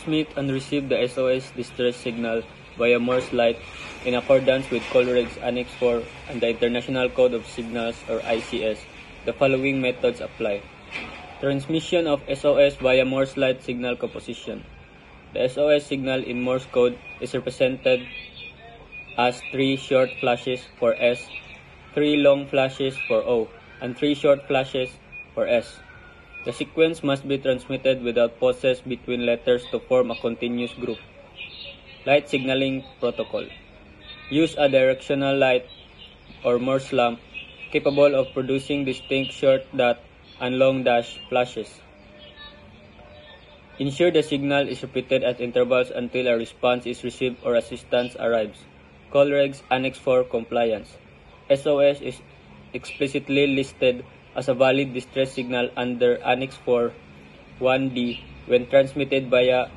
transmit and receive the SOS distress signal via Morse light in accordance with COLREG's Annex 4 and the International Code of Signals or ICS. The following methods apply. Transmission of SOS via Morse light signal composition. The SOS signal in Morse code is represented as 3 short flashes for S, 3 long flashes for O, and 3 short flashes for S. The sequence must be transmitted without pauses between letters to form a continuous group. Light signaling protocol. Use a directional light or Morse lamp capable of producing distinct short dot and long dash flashes. Ensure the signal is repeated at intervals until a response is received or assistance arrives. COLREG's Annex 4 compliance. SOS is explicitly listed as a valid distress signal under Annex 4 1D when transmitted via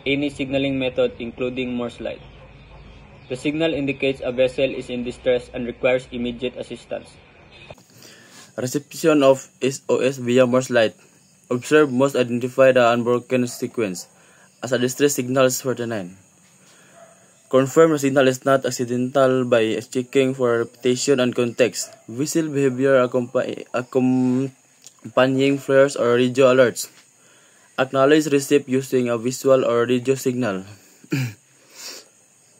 any signaling method including Morse light. The signal indicates a vessel is in distress and requires immediate assistance. Reception of SOS via Morse light. Observe must identify the unbroken sequence as a distress signal 49. Confirm the signal is not accidental by checking for repetition and context, visual behavior accompanying flares or radio alerts. Acknowledge receipt using a visual or radio signal.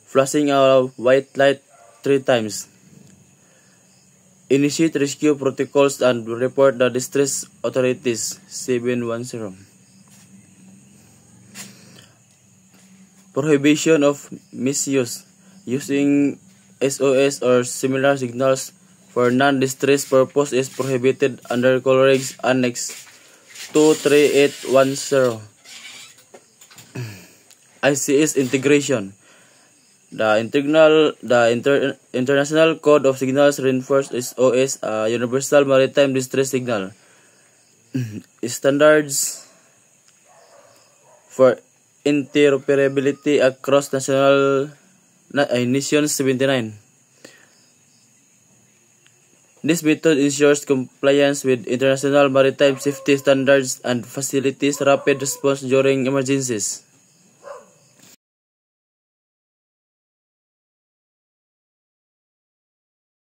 Flashing a white light 3 times. Initiate rescue protocols and report the distress authorities 710. Prohibition of misuse. Using SOS or similar signals for non-distress purpose is prohibited under COLREG's Annex 23810. ICS integration. The International Code of Signals reinforces SOS, a universal maritime distress signal. Standards for interoperability across nations 79. This method ensures compliance with international maritime safety standards and facilitates rapid response during emergencies.